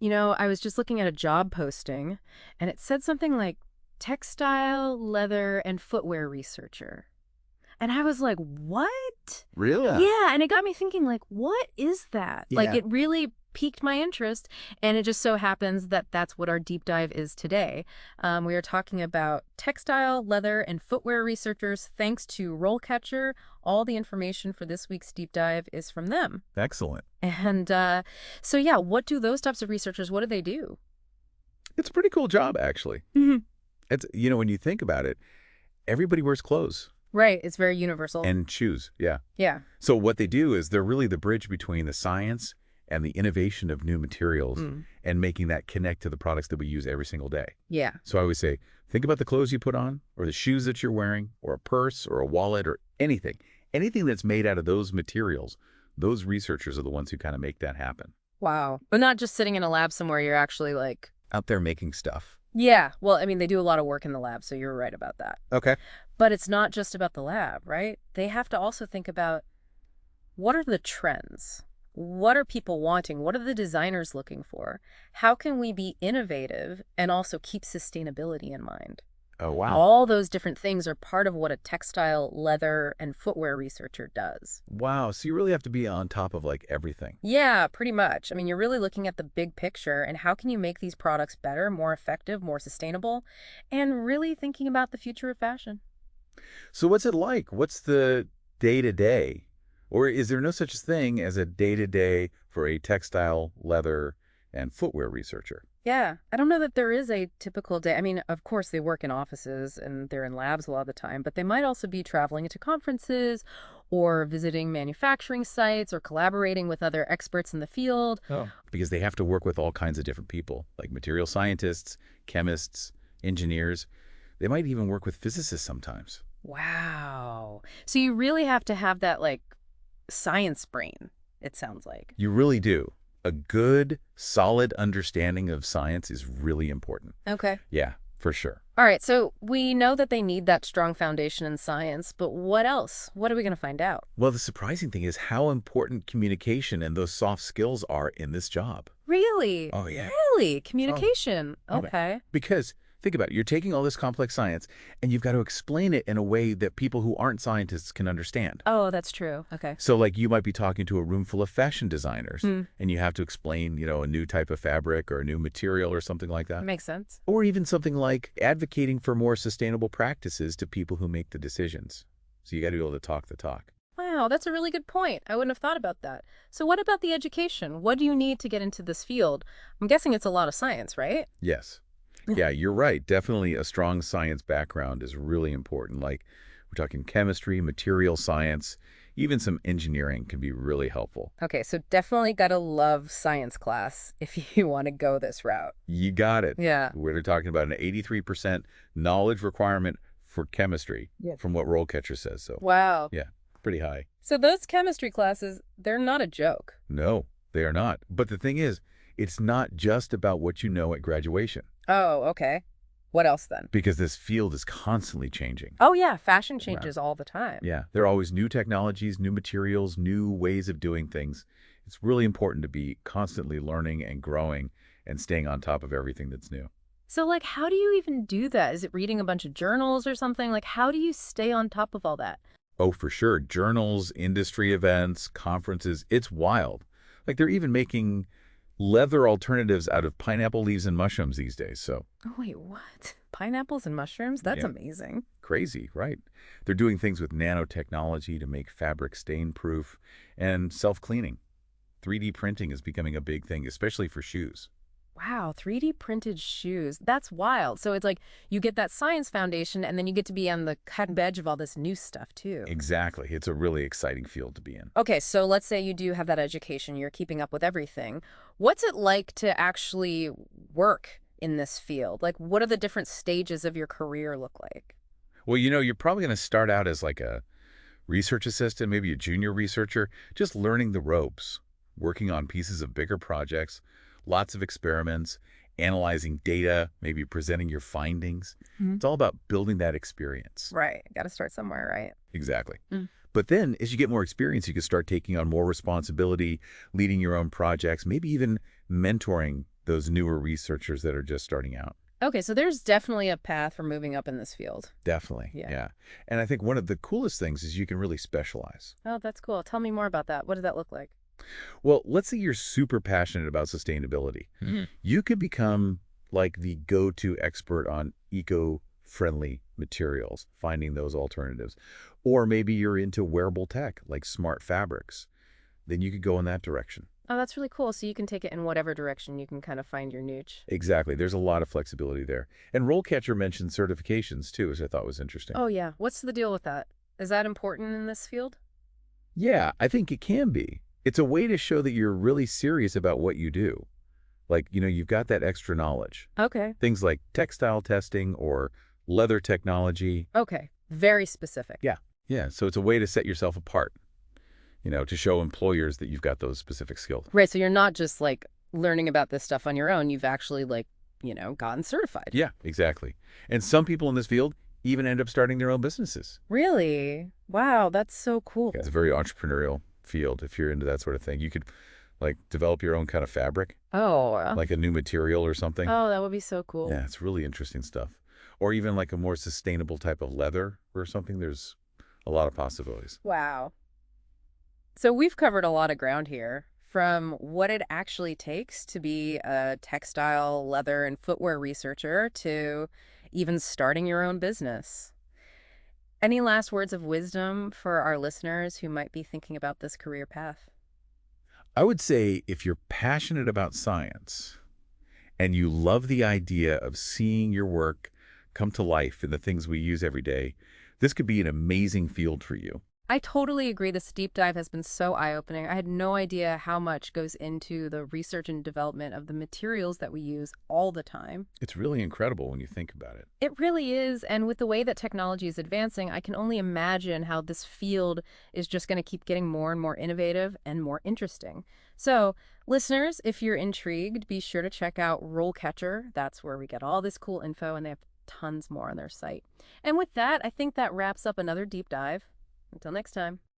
I was just looking at a job posting, and it said something like textile, leather, and footwear researcher. And I was like, what? Really? Yeah, and it got me thinking, like, what is that? Like, Yeah. it really piqued my interest, and it just so happens that that's what our deep dive is today. We are talking about textile, leather, and footwear researchers thanks to RoleCatcher. All the information for this week's deep dive is from them. Excellent. And so, yeah, what do those types of researchers, what do they do? It's a pretty cool job, actually. Mhm. When you think about it, everybody wears clothes Right, it's very universal. and shoes. Yeah. Yeah. So what they do is they're really the bridge between the science and the innovation of new materials Mm. and making that connect to the products that we use every single day. Yeah. So I always say, think about the clothes you put on or the shoes that you're wearing or a purse or a wallet or anything. Anything that's made out of those materials, those researchers are the ones who kind of make that happen. Wow. But not just sitting in a lab somewhere, you're actually like, Out there making stuff. yeah, well, I mean, they do a lot of work in the lab, so you're right about that. Okay. But it's not just about the lab, right? They have to also think about what are the trends? What are people wanting? What are the designers looking for? How can we be innovative and also keep sustainability in mind? Oh, wow. All those different things are part of what a textile, leather, and footwear researcher does. Wow. So you really have to be on top of like everything. Yeah, pretty much. I mean, you're really looking at the big picture and how can you make these products better, more effective, more sustainable, and really thinking about the future of fashion. So what's it like? What's the day-to-day? Or is there no such thing as a day-to-day for a textile, leather, and footwear researcher? Yeah, I don't know that there is a typical day. I mean, of course, they work in offices and they're in labs a lot of the time, but they might also be traveling to conferences or visiting manufacturing sites or collaborating with other experts in the field. Oh. Because they have to work with all kinds of different people, like material scientists, chemists, engineers. They might even work with physicists sometimes. Wow. So you really have to have that, like, science brain, it sounds like. You really do. A good, solid understanding of science is really important. Okay. Yeah, for sure. All right, so we know that they need that strong foundation in science, but what else? What are we going to find out? Well, the surprising thing is how important communication and those soft skills are in this job. Really? Oh, yeah. Really? Communication. Oh, Okay. Because think about it. You're taking all this complex science and you've got to explain it in a way that people who aren't scientists can understand. Oh, that's true. Okay. So like you might be talking to a room full of fashion designers Hmm. and you have to explain, a new type of fabric or a new material or something like that. Makes sense. Or even something like advocating for more sustainable practices to people who make the decisions. So you got to be able to talk the talk. Wow, that's a really good point. I wouldn't have thought about that. So what about the education? What do you need to get into this field? I'm guessing it's a lot of science, right? Yes. Yeah, you're right. Definitely a strong science background is really important. Like we're talking chemistry, material science, even some engineering can be really helpful. Okay, so definitely gotta love science class if you want to go this route. You got it. Yeah. We're talking about an 83% knowledge requirement for chemistry Yeah. from what RoleCatcher says. So Wow. yeah, pretty high. So those chemistry classes, they're not a joke. No, they are not. But the thing is, it's not just about what you know at graduation Oh, okay. What else then? because this field is constantly changing. Oh, yeah, fashion changes all the time. Yeah, there are always new technologies, new materials, new ways of doing things. It's really important to be constantly learning and growing and staying on top of everything that's new. So, like, how do you even do that? Is it reading a bunch of journals or something? Like, how do you stay on top of all that? Oh, for sure. Journals, industry events, conferences, it's wild. Like they're even making leather alternatives out of pineapple leaves and mushrooms these days. So Oh, wait, what? Pineapples and mushrooms? That's Yeah. amazing. crazy, right? They're doing things with nanotechnology to make fabric stain-proof and self-cleaning. 3D printing is becoming a big thing, especially for shoes. Wow, 3D printed shoes. That's wild. So it's like you get that science foundation and then you get to be on the cutting edge of all this new stuff too. Exactly. It's a really exciting field to be in. Okay, so let's say you do have that education, you're keeping up with everything. What's it like to actually work in this field? Like, what are the different stages of your career look like? Well, you're probably going to start out as like a research assistant, maybe a junior researcher, just learning the ropes, working on pieces of bigger projects, lots of experiments, analyzing data, maybe presenting your findings. Mhm. It's all about building that experience. Right, got to start somewhere, right? Exactly. Mm. But then as you get more experience, you can start taking on more responsibility, leading your own projects, maybe even mentoring those newer researchers that are just starting out. Okay, so there's definitely a path for moving up in this field. Definitely, Yeah. yeah. And I think one of the coolest things is you can really specialize. Oh, that's cool. Tell me more about that. What does that look like? Well, let's say you're super passionate about sustainability. You could become like the go-to expert on eco-friendly materials, finding those alternatives. Or maybe you're into wearable tech, like smart fabrics. Then you could go in that direction. Oh, that's really cool. So you can take it in whatever direction you can kind of find your niche. Exactly. There's a lot of flexibility there. And RoleCatcher mentioned certifications, too, which I thought was interesting. Oh, yeah. What's the deal with that? Is that important in this field? Yeah, I think it can be. It's a way to show that you're really serious about what you do. Like, you've got that extra knowledge. Okay. Things like textile testing or leather technology. Okay. Very specific. Yeah. Yeah, so it's a way to set yourself apart, to show employers that you've got those specific skills. Right. So you're not just like learning about this stuff on your own. You've actually gotten certified. Yeah, exactly. And some people in this field even end up starting their own businesses. Really? Wow. That's so cool. Yeah, it's a very entrepreneurial field if you're into that sort of thing. You could like develop your own kind of fabric, Oh. like a new material or something. Oh, that would be so cool. Yeah, it's really interesting stuff. Or even like a more sustainable type of leather or something. There's a lot of possibilities. Wow. So we've covered a lot of ground here, from what it actually takes to be a textile, leather, and footwear researcher to even starting your own business. Any last words of wisdom for our listeners who might be thinking about this career path? I would say if you're passionate about science and you love the idea of seeing your work come to life in the things we use every day, this could be an amazing field for you. I totally agree. This deep dive has been so eye-opening. I had no idea how much goes into the research and development of the materials that we use all the time. It's really incredible when you think about it. It really is. And with the way that technology is advancing, I can only imagine how this field is just going to keep getting more and more innovative and more interesting. So, listeners, if you're intrigued, be sure to check out RoleCatcher. That's where we get all this cool info, and they have tons more on their site. And with that, I think that wraps up another deep dive. Until next time.